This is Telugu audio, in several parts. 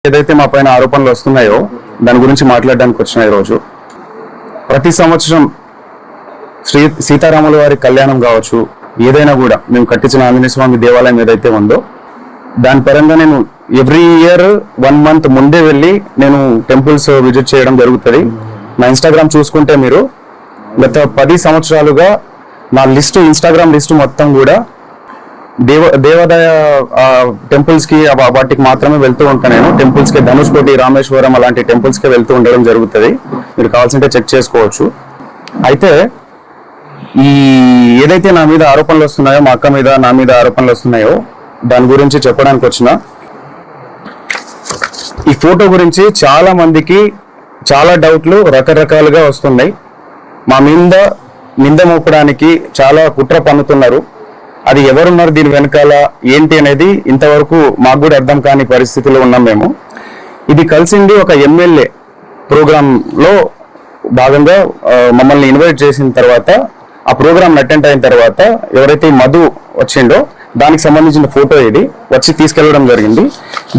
ఏదైతే మా పైన ఆరోపణలు వస్తున్నాయో దాని గురించి మాట్లాడడానికి వచ్చిన ఈరోజు ప్రతి సంవత్సరం సీతారాముల వారి కళ్యాణం కావచ్చు, ఏదైనా కూడా మేము కట్టించిన ఆంజనేయ స్వామి దేవాలయం ఏదైతే ఉందో దాని పరంగా నేను ఎవ్రీ ఇయర్ 1 month ముందే వెళ్ళి నేను టెంపుల్స్ విజిట్ చేయడం జరుగుతుంది. నా ఇన్స్టాగ్రామ్ చూసుకుంటే మీరు గత 10 సంవత్సరాలుగా నా ఇన్స్టాగ్రామ్ లిస్టు మొత్తం కూడా దేవాదాయ టెంపుల్స్ కి వాటికి మాత్రమే వెళ్తూ ఉంటాను. నేను టెంపుల్స్ కి ధనుష్కోటి, రామేశ్వరం అలాంటి టెంపుల్స్ కి వెళ్తూ ఉండడం జరుగుతుంది. మీరు కావాల్సింటే చెక్ చేసుకోవచ్చు. అయితే ఈ ఏదైతే నా మీద ఆరోపణలు వస్తున్నాయో, మా అక్క మీద నా మీద ఆరోపణలు వస్తున్నాయో దాని గురించి చెప్పడానికి వచ్చిన ఈ ఫోటో గురించి చాలా మందికి చాలా డౌట్లు రకరకాలుగా వస్తున్నాయి. మా మీద నింద మోపడానికి చాలా కుట్ర పన్నుతున్నారు. అది ఎవరున్నారు దీని వెనకాల ఏంటి అనేది ఇంతవరకు మాకు కూడా అర్థం కాని పరిస్థితిలో ఉన్నాం మేము. ఇది కలిసింది ఒక ఎమ్మెల్యే ప్రోగ్రామ్ లో భాగంగా మమ్మల్ని ఇన్వైట్ చేసిన తర్వాత, ఆ ప్రోగ్రామ్ అటెండ్ అయిన తర్వాత ఎవరైతే మధు వచ్చిండో దానికి సంబంధించిన ఫోటో ఇది వచ్చి తీసుకెళ్లడం జరిగింది.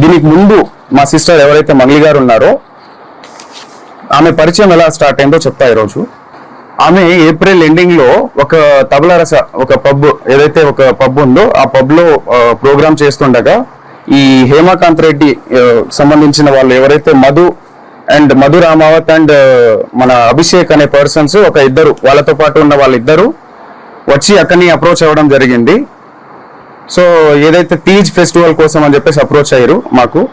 దీనికి ముందు మా సిస్టర్ ఎవరైతే మంగళి గారు ఉన్నారో ఆమె పరిచయం ఎలా స్టార్ట్ అయిందో చెప్తా ఈరోజు. ఆమె ఏప్రిల్ ఎండింగ్ లో ఒక తబలారస ఒక పబ్ ఉందో ఆ పబ్ లో ప్రోగ్రామ్ చేస్తుండగా ఈ హేమకాంత్ రెడ్డి సంబంధించిన వాళ్ళు ఎవరైతే మధు రామావత్ అండ్ మన అభిషేక్ అనే పర్సన్స్ ఇద్దరు వాళ్ళతో పాటు ఉన్న వాళ్ళిద్దరు వచ్చి అక్కడిని అప్రోచ్ అవ్వడం జరిగింది. సో ఏదైతే తీజ్ ఫెస్టివల్ కోసం అని చెప్పేసి అప్రోచ్ అయ్యారు మాకు.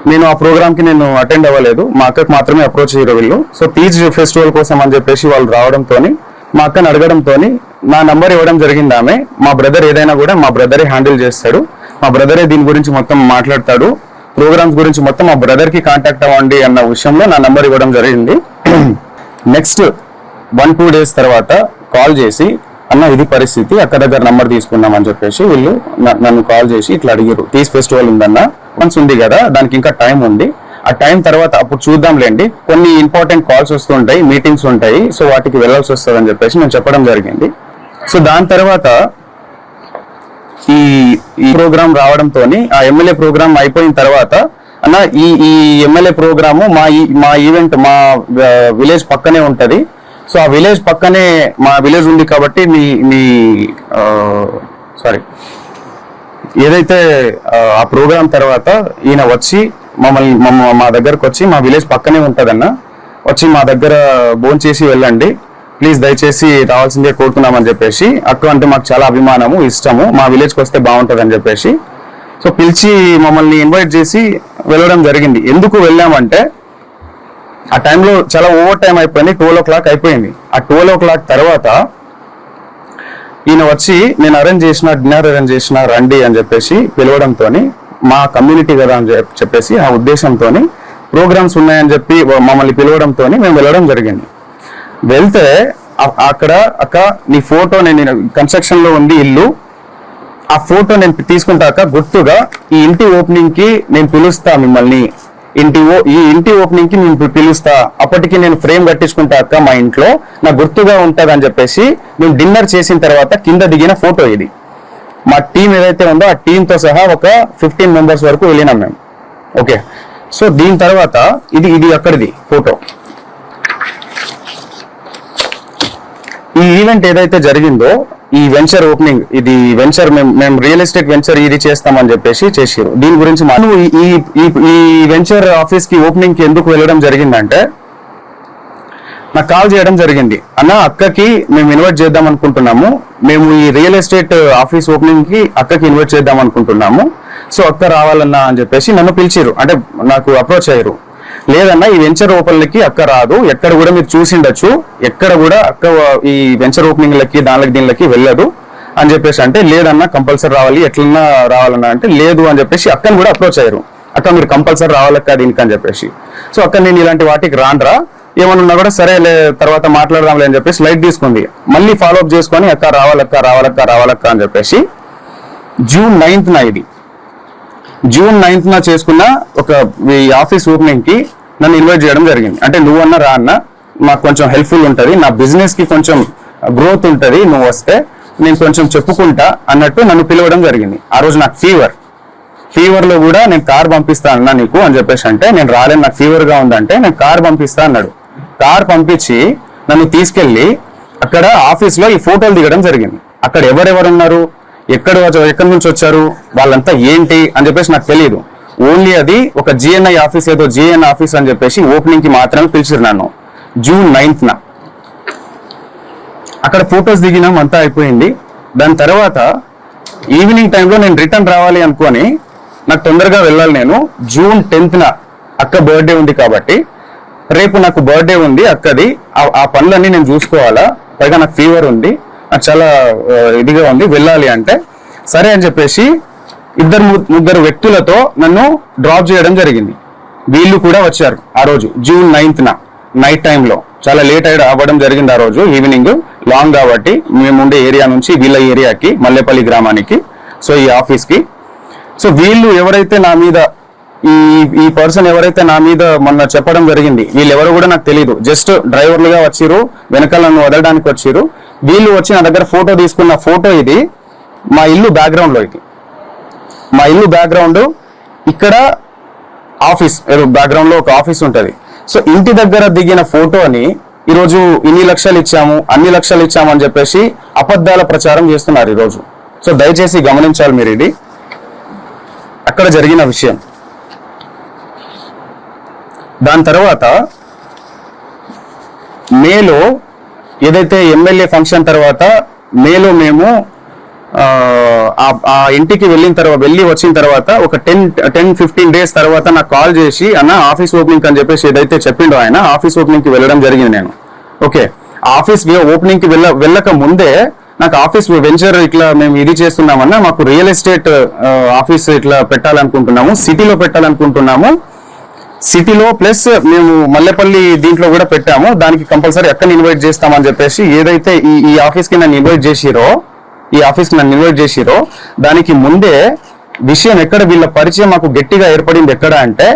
నేను ఆ ప్రోగ్రామ్ కి అటెండ్ అవ్వలేదు, మా అక్కకు మాత్రమే అప్రోచ్ అయ్యారు వీళ్ళు. సో తీజ్ ఫెస్టివల్ కోసం అని చెప్పేసి వాళ్ళు రావడంతో మా అక్కని అడగడంతో నా నంబర్ ఇవ్వడం జరిగింది. ఆమె మా బ్రదర్ ఏదైనా కూడా మా బ్రదరే హ్యాండిల్ చేస్తాడు, మా బ్రదరే దీని గురించి మొత్తం మాట్లాడతాడు, ప్రోగ్రామ్స్ గురించి మొత్తం మా బ్రదర్ కి కాంటాక్ట్ అవ్వండి అన్న విషయంలో నా నంబర్ ఇవ్వడం జరిగింది. నెక్స్ట్ 1-2 days తర్వాత కాల్ చేసి, అన్న ఇది పరిస్థితి, అక్క దగ్గర నంబర్ తీసుకున్నాం అని చెప్పేసి వీళ్ళు నన్ను కాల్ చేసి ఇట్లా అడిగారు. తీజ్ ఫెస్టివల్ ఉందన్న, వన్స్ ఉంది కదా, దానికి ఇంకా టైం ఉంది, ఆ టైం తర్వాత అప్పుడు చూద్దాంలేండి, కొన్ని ఇంపార్టెంట్ కాల్స్ వస్తుంటాయి, మీటింగ్స్ ఉంటాయి, సో వాటికి వెళ్ళాల్సి వస్తుంది అని చెప్పేసి నేను చెప్పడం జరిగింది. సో దాని తర్వాత ఈ ప్రోగ్రామ్ రావడంతో ఆ ఎమ్మెల్యే ప్రోగ్రామ్ అయిపోయిన తర్వాత, అన్న ఈ ఎమ్మెల్యే ప్రోగ్రాము మా ఈవెంట్ మా విలేజ్ పక్కనే ఉంటది, సో ఆ విలేజ్ పక్కనే మా విలేజ్ ఉంది కాబట్టి ఏదైతే ఆ ప్రోగ్రామ్ తర్వాత ఈయన వచ్చి మా దగ్గరకు వచ్చి, మా విలేజ్ పక్కనే ఉంటదన్న, వచ్చి మా దగ్గర భోజనం చేసి వెళ్ళండి ప్లీజ్, దయచేసి రావాల్సిందే కోరుతున్నామని చెప్పేసి, అక్క అంటే మాకు చాలా అభిమానము, ఇష్టము, మా విలేజ్కి వస్తే బాగుంటుంది అని చెప్పేసి సో పిలిచి మమ్మల్ని ఇన్వైట్ చేసి వెళ్ళడం జరిగింది. ఎందుకు వెళ్ళామంటే ఆ టైంలో చాలా ఓవర్ టైం అయిపోయింది, 12 o'clock అయిపోయింది. ఆ 12 o'clock తర్వాత ఈయన వచ్చి నేను డిన్నర్ అరేంజ్ చేసిన రండి అని చెప్పేసి పిలవడంతో, మా కమ్యూనిటీ కదా అని చెప్పేసి ఆ ఉద్దేశంతో ప్రోగ్రామ్స్ ఉన్నాయని చెప్పి మమ్మల్ని పిలవడంతో మేము వెళ్ళడం జరిగింది. వెళ్తే అక్కడ అక్క నీ ఫోటో, నేను కన్స్ట్రక్షన్ లో ఉంది ఇల్లు, ఆ ఫోటో నేను తీసుకుంటాక గుర్తుగా ఈ ఇంటి ఓపెనింగ్ కి నేను పిలుస్తా మిమ్మల్ని, ఈ ఇంటి ఓపెనింగ్ కి నేను పిలుస్తా, అప్పటికి నేను ఫ్రేమ్ కట్టించుకుంటా అక్క మా ఇంట్లో, నా గుర్తుగా ఉంటది అని చెప్పేసి మేము డిన్నర్ చేసిన తర్వాత కింద దిగిన ఫోటో ఇది. మా టీం ఏదైతే ఉందో ఆ టీంతో సహా ఒక 15 members వరకు వెళ్ళినాం మేము. ఓకే, సో దీని తర్వాత ఇది అక్కడిది ఫోటో. ఈ ఈవెంట్ ఏదైతే జరిగిందో, ఈ వెంచర్ ఓపెనింగ్, ఇది వెంచర్ మేము రియల్ ఎస్టేట్ వెంచర్ ఇది చేస్తామని చెప్పేసి చేసారు. దీని గురించి ఈ వెంచర్ ఆఫీస్ కి ఓపెనింగ్ కి ఎందుకు వెళ్ళడం జరిగిందంటే, నాకు కాల్ చేయడం జరిగింది, అన్న అక్కకి మేము ఇన్వైట్ చేద్దాం అనుకుంటున్నాము, మేము ఈ రియల్ ఎస్టేట్ ఆఫీస్ ఓపెనింగ్ కి అక్కకి ఇన్వైట్ చేద్దాం అనుకుంటున్నాము, సో అక్క రావాలన్నా అని చెప్పేసి నన్ను పిలిచారు, అంటే నాకు అప్రోచ్ అయ్యారు. లేదన్నా ఈ వెంచర్ ఓపెన్లకి అక్క రాదు, ఎక్కడ కూడా మీరు చూసిండొచ్చు, ఎక్కడ కూడా అక్క ఈ వెంచర్ ఓపెనింగ్లకి దీనికి వెళ్ళదు అని చెప్పేసి అంటే, లేదన్నా కంపల్సరీ రావాలి, ఎట్లన్నా రావాలన్నా అంటే, లేదు అని చెప్పేసి అక్కని కూడా అప్రోచ్ అయ్యారు, అక్క మీరు కంపల్సరీ రావాలక్క దీనికి అని చెప్పేసి. సో అక్క నేను ఇలాంటి వాటికి రాండ్రా, ఏమన్నా కూడా సరే తర్వాత మాట్లాడదాంలే అని చెప్పేసి లైట్ తీసుకుంది. మళ్ళీ ఫాలోఅప్ చేసుకొని అక్క రావాలక్క అని చెప్పేసి June 9th ఇది June 9th చేసుకున్న ఒక ఆఫీస్ ఓపెనింగ్ కి నన్ను ఇన్వైట్ చేయడం జరిగింది. అంటే నువ్వన్నా రా అన్న, మాకు కొంచెం హెల్ప్ఫుల్ ఉంటుంది, నా బిజినెస్ కి కొంచెం గ్రోత్ ఉంటుంది, నువ్వు వస్తే నేను కొంచెం చెప్పుకుంటా అన్నట్టు నన్ను పిలవడం జరిగింది. ఆ రోజు నాకు ఫీవర్, ఫీవర్ లో కూడా నేను కార్ పంపిస్తా అన్నా నీకు అని చెప్పేసి అంటే, నేను రాలేను నాకు ఫీవర్ గా ఉందంటే నేను కార్ పంపిస్తా అన్నాడు. కార్ పంపించి నన్ను తీసుకెళ్లి అక్కడ ఆఫీస్ లో ఈ ఫోటోలు దిగడం జరిగింది. అక్కడ ఎవరెవరు ఉన్నారు, ఎక్కడి నుంచి వచ్చారు, వాళ్ళంతా ఏంటి అని చెప్పేసి నాకు తెలియదు. ఓన్లీ అది ఒక జిఎన్ఐ ఆఫీస్, ఏదో జిఎన్ ఆఫీస్ అని చెప్పేసి ఓపెనింగ్ కి మాత్రమే పిలిచిరు నన్ను. జూన్ 9th అక్కడ ఫొటోస్ దిగినాం, అంతా అయిపోయింది. దాని తర్వాత ఈవినింగ్ టైంలో నేను రిటర్న్ రావాలి అనుకొని, నాకు తొందరగా వెళ్ళాలి. నేను జూన్ 10th అక్క బర్త్డే ఉంది కాబట్టి, రేపు నాకు బర్త్డే ఉంది అక్కది, ఆ పనులన్నీ నేను చూసుకోవాలా, పైగా నాకు ఫీవర్ ఉంది, నాకు చాలా ఇదిగా ఉంది, వెళ్ళాలి అంటే సరే అని చెప్పేసి ముగ్గురు వ్యక్తులతో నన్ను డ్రాప్ చేయడం జరిగింది. వీళ్ళు కూడా వచ్చారు ఆ రోజు జూన్ 9th నైట్ టైంలో. చాలా లేట్ అవ్వడం జరిగింది ఆ రోజు ఈవినింగ్, లాంగ్ కాబట్టి మేము ఉండే ఏరియా నుంచి వీళ్ళ ఏరియాకి, మల్లెపల్లి గ్రామానికి, సో ఈ ఆఫీస్కి. సో వీళ్ళు ఎవరైతే నా మీద, ఈ పర్సన్ ఎవరైతే నా మీద మొన్న చెప్పడం జరిగింది, వీళ్ళు ఎవరు కూడా నాకు తెలియదు. జస్ట్ డ్రైవర్లుగా వచ్చిరు, వెనకాల నన్ను వదలడానికి వచ్చిరు. వీళ్ళు వచ్చి నా దగ్గర ఫోటో తీసుకున్న ఫోటో ఇది. మా ఇల్లు బ్యాక్గ్రౌండ్ లో, ఇది మా ఇల్లు బ్యాక్గ్రౌండ్. ఇక్కడ ఆఫీస్, బ్యాక్గ్రౌండ్ లో ఒక ఆఫీస్ ఉంటది. సో ఇంటి దగ్గర దిగిన ఫోటోని ఈరోజు ఇన్ని లక్షలు ఇచ్చాము, అన్ని లక్షలు ఇచ్చాము అని చెప్పేసి అబద్ధాల ప్రచారం చేస్తున్నారు ఈరోజు. సో దయచేసి గమనించాలి మీరు, ఇది అక్కడ జరిగిన విషయం. దాని తర్వాత మేలో ఏదైతే ఎమ్మెల్యే ఫంక్షన్ తర్వాత మేలో మేము ఆ ఇంటికి వెళ్ళి వచ్చిన తర్వాత ఒక 10-15 days తర్వాత నాకు కాల్ చేసి, అన్న ఆఫీస్ ఓపెనింగ్ అని చెప్పేసి ఏదైతే చెప్పిండో ఆయన, ఆఫీస్ ఓపెనింగ్ కి వెళ్ళడం జరిగింది నేను. ఓకే, ఆఫీస్ ఓపెనింగ్ కి వెళ్ళక ముందే నాకు ఆఫీస్ వెంచర్ ఇట్లా మేము ఇది చేస్తున్నామన్నా, మాకు రియల్ ఎస్టేట్ ఆఫీస్ ఇట్లా పెట్టాలనుకుంటున్నాము, సిటీలో పెట్టాలనుకుంటున్నాము, సిటీలో ప్లస్ మేము మల్లెపల్లి దీంట్లో కూడా పెట్టాము, దానికి కంపల్సరీ అక్కడ ఇన్వైట్ చేస్తామని చెప్పేసి ఏదైతే ఈ ఆఫీస్కి నన్ను ఇన్వైట్ చేసిరో, దానికి ముందే విషయం ఎక్కడ వీళ్ళ పరిచయం మాకు గట్టిగా ఏర్పడింది ఎక్కడ అంటే,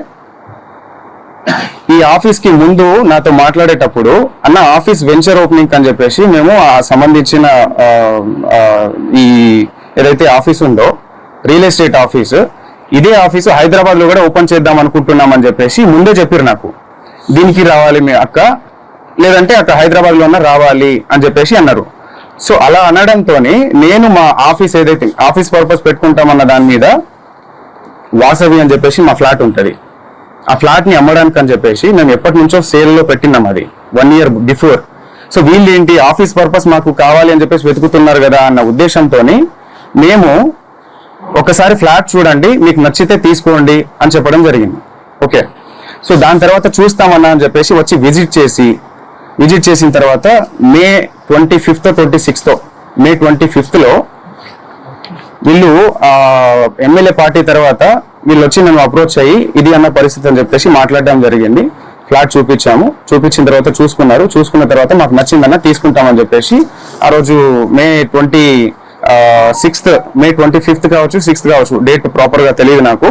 ఈ ఆఫీస్ కి ముందు నాతో మాట్లాడేటప్పుడు, అన్న ఆఫీస్ వెంచర్ ఓపెనింగ్ అని చెప్పేసి మేము ఆ సంబంధించిన ఈ ఏదైతే ఆఫీస్ ఉందో రియల్ ఎస్టేట్ ఆఫీస్, ఇదే ఆఫీసు హైదరాబాద్ లో కూడా ఓపెన్ చేద్దాం అనుకుంటున్నాం అని చెప్పేసి ముందే చెప్పారు నాకు. దీనికి రావాలి మీ అక్క, లేదంటే అక్క హైదరాబాద్ లో రావాలి అని చెప్పేసి అన్నారు. సో అలా అనడంతో నేను మా ఆఫీస్ ఏదైతే ఆఫీస్ పర్పస్ పెట్టుకుంటామన్న దాని మీద వాసవి అని చెప్పేసి మా ఫ్లాట్ ఉంటది, ఆ ఫ్లాట్ ని అమ్మడానికి అని చెప్పేసి మేము ఎప్పటి నుంచో సేల్ లో పెట్టినాం, అది 1 year బిఫోర్. సో వీళ్ళు ఏంటి ఆఫీస్ పర్పస్ మాకు కావాలి అని చెప్పేసి వెతుకుతున్నారు కదా అన్న ఉద్దేశంతో మేము ఒకసారి ఫ్లాట్ చూడండి, మీకు నచ్చితే తీసుకోండి అని చెప్పడం జరిగింది. ఓకే, సో దాని తర్వాత చూస్తామన్నా అని చెప్పేసి వచ్చి విజిట్ చేసిన తర్వాత మే 25th 26th మే 25th వీళ్ళు ఎమ్మెల్యే పార్టీ తర్వాత వీళ్ళు వచ్చి నన్ను అప్రోచ్ అయ్యి ఇది అన్న పరిస్థితి అని చెప్పేసి మాట్లాడడం జరిగింది. ఫ్లాట్ చూపించిన తర్వాత చూసుకున్న తర్వాత మాకు నచ్చిందన్న తీసుకుంటామని చెప్పేసి ఆ రోజు మే 25th కావచ్చు 6th కావచ్చు, డేట్ ప్రాపర్ గా తెలియదు నాకు.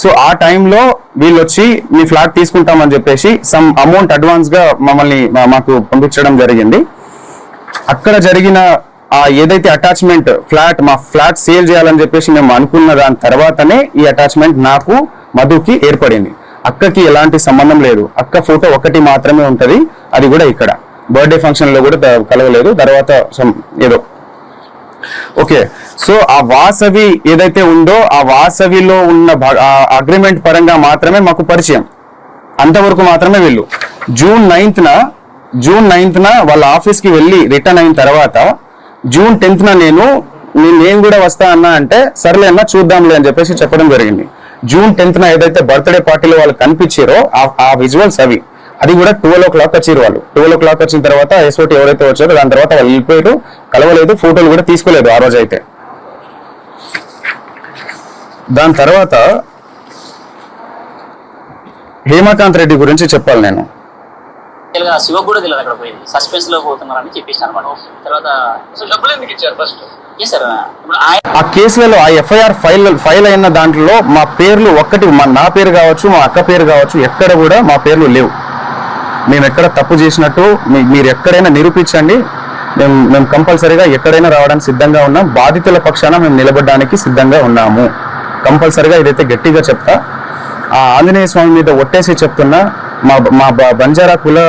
సో ఆ టైంలో వీళ్ళు వచ్చి మీ ఫ్లాట్ తీసుకుంటామని చెప్పేసి సమ్ అమౌంట్ అడ్వాన్స్ గా మాకు పంపించడం జరిగింది. అక్కడ జరిగిన ఏదైతే అటాచ్మెంట్ మా ఫ్లాట్ సేల్ చేయాలని చెప్పేసి మేము అనుకున్న దాని తర్వాతనే ఈ అటాచ్మెంట్ నాకు మధుకి ఏర్పడింది. అక్కకి ఎలాంటి సంబంధం లేదు, అక్క ఫోటో ఒకటి మాత్రమే ఉంటది, అది కూడా ఇక్కడ బర్త్డే ఫంక్షన్ లో కూడా కలవలేదు, తర్వాత ఏదో. ఓకే, సో ఆ వాసవి ఏదైతే ఉందో ఆ వాసవిలో ఉన్న అగ్రిమెంట్ పరంగా మాత్రమే మాకు పరిచయం, అంతవరకు మాత్రమే. వీళ్ళు జూన్ 9th వాళ్ళ ఆఫీస్కి వెళ్ళి రిటర్న్ అయిన తర్వాత జూన్ 10th నేను కూడా వస్తా అన్నా అంటే సర్లే అన్న చూద్దాంలే అని చెప్పేసి చెప్పడం జరిగింది. జూన్ 10th ఏదైతే బర్త్డే పార్టీలో వాళ్ళు కనిపించారో ఆ విజువల్స్ అవి, అది కూడా 12 o'clock వచ్చారు వాళ్ళు. 12 o'clock వచ్చిన తర్వాత ఎస్ఓటి ఎవరైతే వచ్చారో దాని తర్వాత వాళ్ళు వెళ్ళిపోయారు, కలవలేదు, ఫోటోలు కూడా తీసుకోలేదు ఆ రోజు అయితే. దాని తర్వాత హేమకాంత్ రెడ్డి గురించి చెప్పాలి నేను. శివ కూడా తెలియదు అక్కడ పోయింది, సస్పెన్స్ లో పోతున్నారని చెప్పేసి అనమాట. తర్వాత డబ్బులు ఎందుకు ఇచ్చారు ఫస్ట్? ఆ కేసులలో ఆ ఎఫ్ఐఆర్ ఫైల్ అయిన దాంట్లో మా పేర్లు నా పేరు కావచ్చు, మా అక్క పేరు కావచ్చు, ఎక్కడ కూడా మా పేర్లు లేవు. మేము ఎక్కడ తప్పు చేసినట్టు మీరు ఎక్కడైనా నిరూపించండి, మేము కంపల్సరీగా ఎక్కడైనా రావడానికి సిద్ధంగా ఉన్నాం, బాధితుల పక్షాన మేము నిలబడడానికి సిద్ధంగా ఉన్నాము. కంపల్సరిగా ఇదైతే గట్టిగా చెప్తా. ఆ ఆంజనేయ స్వామి మీద ఒట్టేసి చెప్తున్నా, మా బంజారా కుల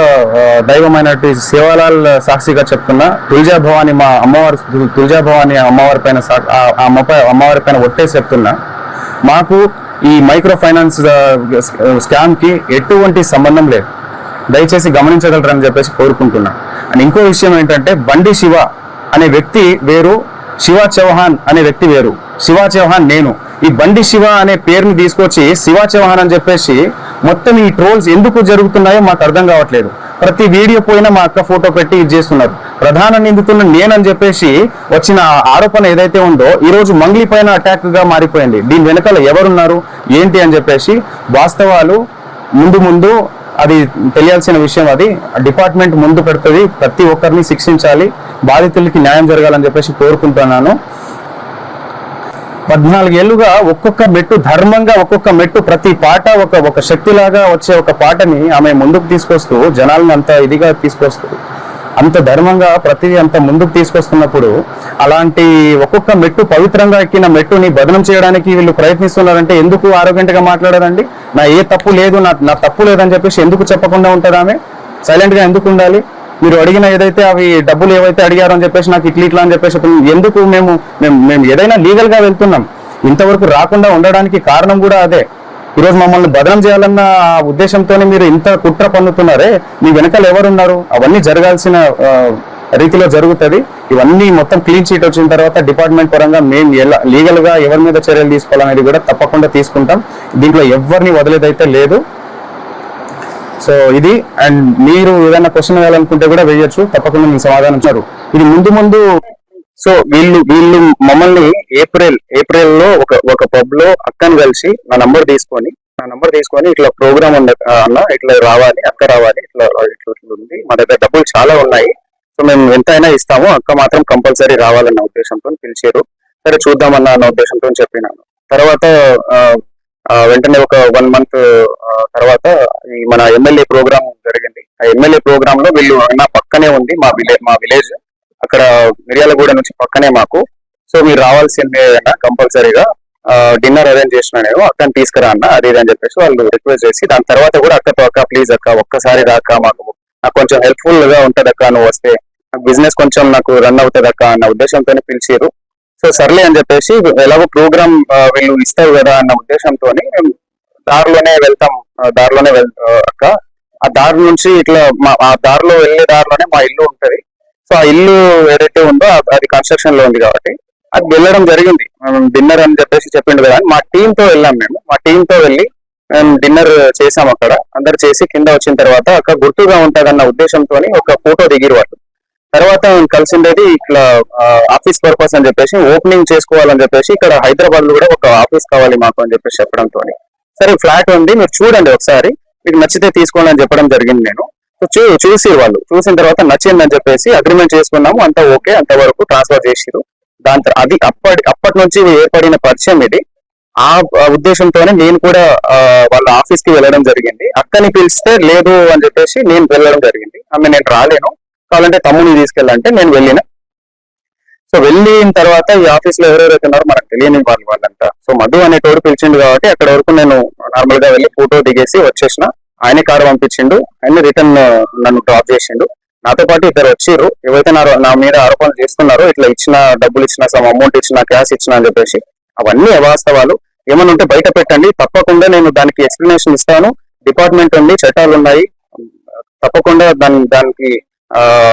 దైవమైనటువంటి శివలాల్ సాక్షిగా చెప్తున్నా, తుల్జా భవాని మా అమ్మవారు, తుల్జా భవాని అమ్మవారి పైన అమ్మవారి పైన ఒట్టేసి చెప్తున్నా, మాకు ఈ మైక్రో ఫైనాన్స్ స్కామ్ కి ఎటువంటి సంబంధం లేదు, దయచేసి గమనించగలరని చెప్పేసి కోరుకుంటున్నా. అండ్ ఇంకో విషయం ఏంటంటే, బండి శివ అనే వ్యక్తి వేరు, శివ చౌహాన్ అనే వ్యక్తి వేరు. శివ చౌహాన్ నేను. ఈ బండి శివ అనే పేరుని తీసుకొచ్చి శివ చౌహాన్ అని చెప్పేసి మొత్తం ఈ ట్రోల్స్ ఎందుకు జరుగుతున్నాయో మాకు అర్థం కావట్లేదు. ప్రతి వీడియో పోయినా మా అక్క ఫోటో పెట్టి ఇది చేస్తున్నారు. ప్రధాన నిందితున్న నేనని చెప్పేసి వచ్చిన ఆరోపణ ఏదైతే ఉందో ఈ రోజు మంగ్లీ పైన అటాక్ గా మారిపోయింది. దీని వెనకాల ఎవరున్నారు ఏంటి అని చెప్పేసి వాస్తవాలు ముందు అది తెలియాల్సిన విషయం. అది డిపార్ట్మెంట్ ముందు పెడుతుంది. ప్రతి ఒక్కరిని శిక్షించాలి, బాధితులకి న్యాయం జరగాలని చెప్పేసి కోరుకుంటున్నాను. 14 ఏళ్లుగా ఒక్కొక్క మెట్టు ధర్మంగా, ఒక్కొక్క మెట్టు ప్రతి పాట ఒక శక్తిలాగా వచ్చే ఒక పాటని ఆమె ముందుకు తీసుకొస్తూ జనాలను అంత ఇదిగా తీసుకొస్తూ అంత ధర్మంగా ప్రతిదీ అంత ముందుకు తీసుకొస్తున్నప్పుడు అలాంటి ఒక్కొక్క మెట్టు పవిత్రంగా ఎక్కిన మెట్టుని బదనం చేయడానికి వీళ్ళు ప్రయత్నిస్తున్నారంటే ఎందుకు ఆరోగ్యంగా మాట్లాడారండి? నా ఏ తప్పు లేదు, నా తప్పు లేదని చెప్పేసి ఎందుకు చెప్పకుండా ఉంటారు? ఆమె సైలెంట్ గా ఎందుకు ఉండాలి? మీరు అడిగిన ఏదైతే అవి డబ్బులు ఏవైతే అడిగారో అని చెప్పేసి నాకు ఇట్లా అని చెప్పేసి ఎందుకు మేము ఏదైనా లీగల్ గా వెళ్తున్నాం. ఇంతవరకు రాకుండా ఉండడానికి కారణం కూడా అదే. ఈరోజు మమ్మల్ని బదనం చేయాలన్న ఉద్దేశంతోనే మీరు ఇంత కుట్ర పన్నుతున్నారే, మీ వెనకాల ఎవరున్నారు? అవన్నీ జరగాల్సిన రీతిలో జరుగుతుంది. ఇవన్నీ మొత్తం క్లీన్ చీట్ వచ్చిన తర్వాత డిపార్ట్మెంట్ పరంగా మేము లీగల్ గా ఎవరి మీద చర్యలు తీసుకోవాలనేది కూడా తప్పకుండా తీసుకుంటాం. దీంట్లో ఎవరిని వదిలేదైతే లేదు. సో ఇది. అండ్ మీరు ఏదైనా క్వశ్చన్ వేయాలనుకుంటే కూడా వేయొచ్చు, తప్పకుండా మీకు సమాధానం ఇచ్చారు. ఇది ముందు సో వీళ్ళు మమ్మల్ని ఏప్రిల్ లో ఒక పబ్ లో అక్కని కలిసి నా నంబర్ తీసుకొని ఇట్లా ప్రోగ్రామ్ అన్న ఇట్లా రావాలి, అక్క రావాలి, ఇట్లా ఉంది, మా దగ్గర డబ్బులు చాలా ఉన్నాయి, సో మేము ఎంతైనా ఇస్తాము, అక్క మాత్రం కంపల్సరీ రావాలన్న ఉద్దేశంతో పిలిచారు. సరే చూద్దామన్న ఉద్దేశంతో చెప్పినాను. తర్వాత వెంటనే ఒక 1 month తర్వాత ఈ మన ఎమ్మెల్యే ప్రోగ్రామ్ జరిగింది. ఆ ఎమ్మెల్యే ప్రోగ్రామ్ లో వీళ్ళు నా పక్కనే ఉంది మా విలేజ్, అక్కడ మిర్యాలగూడ నుంచి పక్కనే మాకు. సో మీరు రావాల్సిందే అన్న, కంపల్సరీగా డిన్నర్ అరేంజ్ చేసిన నేను, అక్కని తీసుకురా అన్న, అది అని చెప్పేసి వాళ్ళు రిక్వెస్ట్ చేసి, దాని తర్వాత కూడా అక్కతో అక్క ప్లీజ్ అక్క ఒక్కసారి రాక నాకు కొంచెం హెల్ప్ఫుల్ గా ఉంటది అక్క, నువ్వు వస్తే నాకు బిజినెస్ కొంచెం నాకు రన్ అవుతుంది అక్క అన్న ఉద్దేశంతోనే పిలిచారు. సో సర్లే అని చెప్పేసి ఎలాగో ప్రోగ్రామ్ వీళ్ళు ఇస్తారు కదా అన్న ఉద్దేశంతో దారిలోనే వెళ్తాం. అక్క ఆ దారి నుంచి ఇట్లా ఆ దారిలో వెళ్ళే దారిలోనే మా ఇల్లు ఉంటది. సో ఆ ఇల్లు ఏదైతే ఉందో అది కన్స్ట్రక్షన్ లో ఉంది కాబట్టి అది వెళ్ళడం జరిగింది. డిన్నర్ అని చెప్పేసి చెప్పిండు కదా, మా టీమ్ తో వెళ్ళాం. మా టీమ్ తో వెళ్ళి మేము డిన్నర్ చేసాం. అక్కడ అందరు చేసి కింద వచ్చిన తర్వాత అక్కడ గుర్తుగా ఉంటదన్న ఉద్దేశంతో ఒక ఫోటో దిగిరు వాళ్ళు. తర్వాత కలిసిండేది ఇట్లా ఆఫీస్ పర్పస్ అని చెప్పేసి ఓపెనింగ్ చేసుకోవాలని చెప్పేసి ఇక్కడ హైదరాబాద్ లో కూడా ఒక ఆఫీస్ కావాలి మాకు అని చెప్పేసి చెప్పడంతో, సరే ఫ్లాట్ ఉంది మీరు చూడండి ఒకసారి, మీకు నచ్చితే తీసుకోండి అని చెప్పడం జరిగింది. నేను చూసి వాళ్ళు చూసిన తర్వాత నచ్చిందని చెప్పేసి అగ్రిమెంట్ చేసుకున్నాము. అంతా ఓకే, అంతవరకు ట్రాన్స్ఫర్ చేసిరు. అది అప్పటి నుంచి ఏర్పడిన పరిచయం ఇది. ఆ ఉద్దేశంతోనే నేను కూడా వాళ్ళ ఆఫీస్ కి వెళ్ళడం జరిగింది. అక్కని పిలిస్తే లేదు అని చెప్పేసి నేను వెళ్ళడం జరిగింది. ఆమె నేను రాలేను, కావాలంటే తమ్ముని తీసుకెళ్ళంటే నేను వెళ్ళిన. సో వెళ్ళిన తర్వాత ఈ ఆఫీస్ లో ఎవరెవరైతే ఉన్నారో మనకు తెలియని వాళ్ళంతా. సో మధు అనేటోడు పిలిచిండు కాబట్టి అక్కడ వరకు నేను నార్మల్ గా వెళ్ళి ఫోటో దిగేసి వచ్చేసిన. ఆయనే కారు పంపించిండు, ఆయన రిటర్న్ నన్ను డ్రాప్ చేసిండు. నాతో పాటు ఇద్దరు వచ్చిర్రు, ఏవైతే నా మీద ఆరోపణలు చేస్తున్నారో, ఇట్లా ఇచ్చిన డబ్బులు ఇచ్చిన, సమ్ అమౌంట్ ఇచ్చిన, క్యాష్ ఇచ్చిన అని చెప్పేసి అవన్నీ అవాస్తవాలు. ఏమైనా ఉంటే బయట పెట్టండి, తప్పకుండా నేను దానికి ఎక్స్ప్లెనేషన్ ఇస్తాను. డిపార్ట్మెంట్ ఉంది, చట్టాలు ఉన్నాయి, తప్పకుండా దానికి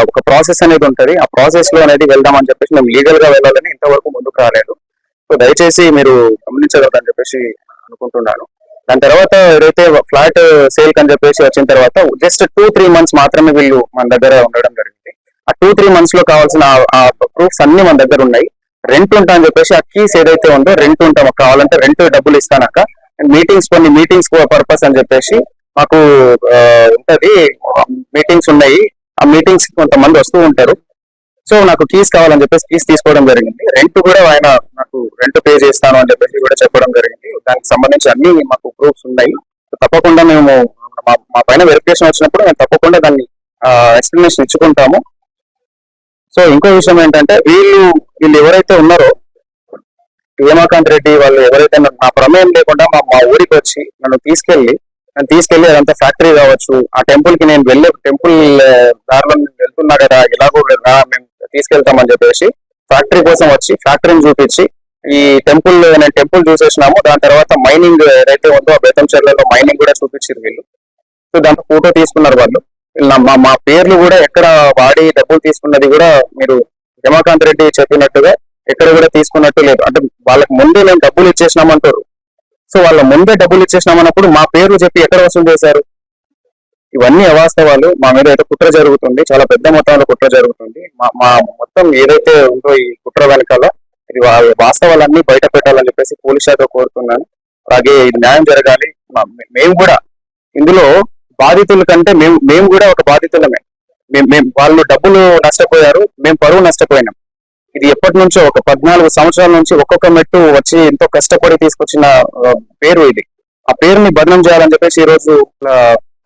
ఒక ప్రాసెస్ అనేది ఉంటది. ఆ ప్రాసెస్ లో అనేది వెళ్దామని చెప్పేసి మేము లీగల్ గా వెళ్ళాలని ఇంతవరకు ముందుకు రాలేదు. సో దయచేసి మీరు గమనించగలరని చెప్పేసి అనుకుంటున్నాను. దాని తర్వాత ఏదైతే ఫ్లాట్ సేల్ అని చెప్పేసి వచ్చిన తర్వాత జస్ట్ 2-3 months మాత్రమే వీళ్ళు మన దగ్గర ఉండడం జరిగింది. ఆ 2-3 months లో కావాల్సిన ప్రూఫ్స్ అన్ని మన దగ్గర ఉన్నాయి. రెంట్ ఉంటా అని చెప్పేసి ఆ కీస్ ఏదైతే ఉందో రెంట్ ఉంటాం, కావాలంటే రెంట్ డబ్బులు ఇస్తానక్క, కొన్ని మీటింగ్స్ పర్పస్ అని చెప్పేసి మాకు ఉంటది, మీటింగ్స్ ఉన్నాయి. ఆ మీటింగ్స్ కొంతమంది వస్తూ ఉంటారు. సో నాకు కీస్ కావాలని చెప్పేసి కీస్ తీసుకోవడం జరిగింది. రెంట్ కూడా ఆయన నాకు రెంట్ పే చేస్తాను అని చెప్పేసి కూడా చెప్పడం జరిగింది. దానికి సంబంధించి అన్ని మాకు ప్రూఫ్స్ ఉన్నాయి. తప్పకుండా మేము మా పైన వెరిఫికేషన్ వచ్చినప్పుడు మేము తప్పకుండా దాన్ని ఎక్స్ప్లెనేషన్ ఇచ్చుకుంటాము. సో ఇంకో విషయం ఏంటంటే వీళ్ళు ఎవరైతే ఉన్నారో హేమాకాంత్ రెడ్డి వాళ్ళు ఎవరైతే నా ప్రమేయం లేకుండా మా ఊరికి వచ్చి నన్ను తీసుకెళ్లి అదంతా ఫ్యాక్టరీ కావచ్చు, ఆ టెంపుల్ కి నేను వెళ్ళే టెంపుల్ దారిలో వెళ్తున్నా కదా, ఎలాగో మేము తీసుకెళ్తామని చెప్పేసి ఫ్యాక్టరీ కోసం వచ్చి ఫ్యాక్టరీని చూపించి ఈ నేను టెంపుల్ చూసేసినాము. దాని తర్వాత మైనింగ్ ఏదైతే ఉందో ఆ బెతంచెర్లలో మైనింగ్ కూడా చూపించారు వీళ్ళు. సో దాంట్లో ఫోటో తీసుకున్నారు వాళ్ళు. మా పేర్లు కూడా ఎక్కడ వాడి డబ్బులు తీసుకున్నది కూడా మీరు రమాకాంత్ రెడ్డి చెప్పినట్టుగా ఎక్కడ కూడా తీసుకున్నట్టు లేదు. అంటే వాళ్ళకి ముందే మేము డబ్బులు ఇచ్చేసినామంటారు. సో వాళ్ళ ముందే డబ్బులు ఇచ్చేసినామన్నప్పుడు మా పేర్లు చెప్పి ఎక్కడ వసూలు చేశారు? ఇవన్నీ అవాస్తవాలు. మా మీద అయితే కుట్ర జరుగుతుంది, చాలా పెద్ద మొత్తంలో కుట్ర జరుగుతుంది. మా మొత్తం ఏదైతే ఉందో ఈ కుట్ర వెనకాల ఇది వాస్తవాలన్నీ బయట పెట్టాలని చెప్పేసి పోలీస్ శాఖ కోరుతున్నాను. అలాగే ఇది న్యాయం జరగాలి. మేము కూడా ఇందులో బాధితుల కంటే మేము కూడా ఒక బాధితులమే. వాళ్ళు డబ్బులు నష్టపోయారు, మేము పరువు నష్టపోయినాం. ఇది ఎప్పటి నుంచో ఒక 14 సంవత్సరాల నుంచి ఒక్కొక్క మెట్టు వచ్చి ఎంతో కష్టపడి తీసుకొచ్చిన పేరు ఇది. ఆ పేరుని బదనం చేయాలని చెప్పేసి ఈ రోజు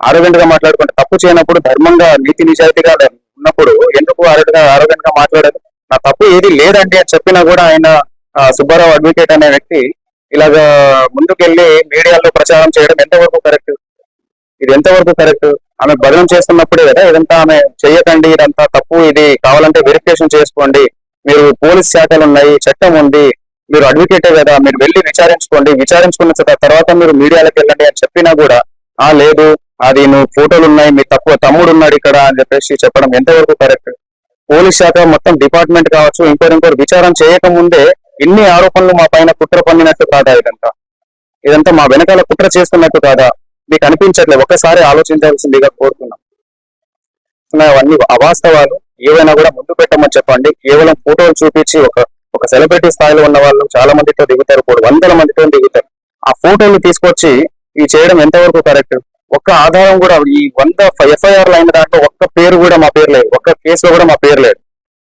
ఆరోగ్యంట్ గా మాట్లాడుకుంటే తప్పు చేయనప్పుడు ధర్మంగా నీతి నిజాయితీగా ఉన్నప్పుడు ఎందుకు ఆరోగ్యంట్ గా మాట్లాడారు? నా తప్పు ఏది లేదండి అని చెప్పినా కూడా ఆయన సుబ్బారావు అడ్వకేట్ అనే వ్యక్తి ఇలాగా ముందుకెళ్లి మీడియాలో ప్రచారం చేయడం ఎంతవరకు కరెక్ట్? ఇది ఎంతవరకు కరెక్ట్? ఆమె బదనం చేస్తున్నప్పుడే కదా ఇదంతా ఆమె చెయ్యకండి, ఇదంతా తప్పు, ఇది కావాలంటే వెరిఫికేషన్ చేసుకోండి, మీరు పోలీస్ శాఖలు ఉన్నాయి, చట్టం ఉంది, మీరు అడ్వకేటే కదా, మీరు వెళ్ళి విచారించుకున్న తర్వాత మీరు మీడియాలకు వెళ్ళండి అని చెప్పినా కూడా లేదు, అది నువ్వు ఫోటోలు ఉన్నాయి, మీ తమ్ముడు ఉన్నాడు ఇక్కడ అని చెప్పేసి చెప్పడం ఎంతవరకు కరెక్ట్? పోలీస్ శాఖ మొత్తం డిపార్ట్మెంట్ కావచ్చు, ఇంకోరు విచారణ చేయకముందే ఇన్ని ఆరోపణలు మా పైన కుట్ర పన్నినట్టు కాదా? ఇదంతా మా వెనకాల కుట్ర చేస్తున్నట్టు కాదా? మీకు అనిపించట్లేదు? ఒక్కసారి ఆలోచించాల్సిందిగా కోరుతున్నాం. అవన్నీ అవాస్తవాలు. ఏవైనా కూడా ముందు పెట్టమని చెప్పండి. కేవలం ఫోటోలు చూపించి ఒక సెలబ్రిటీ స్థాయిలో ఉన్న వాళ్ళు చాలా మందితో దిగుతారు, 100 మందితో దిగుతారు. ఆ ఫోటోలు తీసుకొచ్చి ఇవి చేయడం ఎంతవరకు కరెక్ట్? ఒక్క ఆధారం కూడా ఈ 100 ఎఫ్ఐఆర్లు అయిన దాంట్లో ఒక్క పేరు కూడా మా పేరు లేదు, ఒక్క కేసులో కూడా మా పేరు లేదు.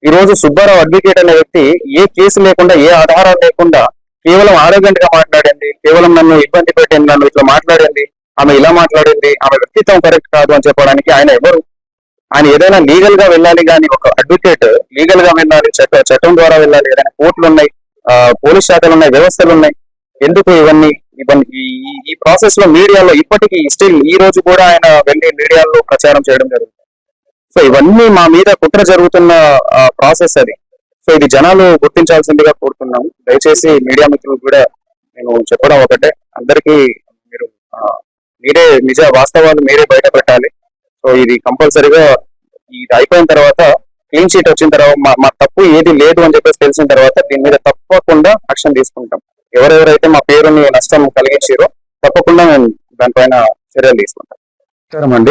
ఈ రోజు సుబ్బారావు అడ్వకేట్ అనే వ్యక్తి ఏ కేసు లేకుండా, ఏ ఆధారం లేకుండా కేవలం ఆరోగ్యంట్ గా మాట్లాడింది, కేవలం నన్ను ఇబ్బంది పెట్టింది, నన్ను ఇట్లా మాట్లాడింది, ఆమె ఇలా మాట్లాడింది, ఆమె వ్యక్తిత్వం కరెక్ట్ కాదు అని చెప్పడానికి ఆయన ఎవరు? ఆయన ఏదైనా లీగల్ గా వెళ్ళాలి, కానీ ఒక అడ్వకేట్ లీగల్ గా వెళ్ళాలి, చట్టం ద్వారా వెళ్ళాలి. ఏదైనా కోర్టులు ఉన్నాయి, పోలీస్ శాఖలు ఉన్నాయి, వ్యవస్థలు ఉన్నాయి. ఎందుకు ఇవన్నీ ఈ ప్రాసెస్ లో మీడియాలో ఇప్పటికీ స్టిల్ ఈ రోజు కూడా ఆయన వెళ్ళి మీడియాలో ప్రచారం చేయడం జరుగుతుంది. సో ఇవన్నీ మా మీద కుట్ర జరుగుతున్న ప్రాసెస్ అది. సో ఇది జనాలు గుర్తించాల్సిందిగా కోరుతున్నాము. దయచేసి మీడియా మిత్రులు కూడా నేను చెప్పడం ఒకటే, అందరికీ మీరే వాస్తవాలు మీరే బయట పెట్టాలి. సో ఇది కంపల్సరీగా ఇది అయిపోయిన తర్వాత, క్లీన్ షీట్ వచ్చిన తర్వాత, మా తప్పు ఏది లేదు అని చెప్పేసి తెలిసిన తర్వాత దీని మీద తప్పకుండా యాక్షన్ తీసుకుంటాం. ఎవరెవరైతే మా పేరుని నష్టం కలిగించారో తప్పకుండా మేము దానిపైన చర్యలు తీసుకుంటాం. సరే అండి.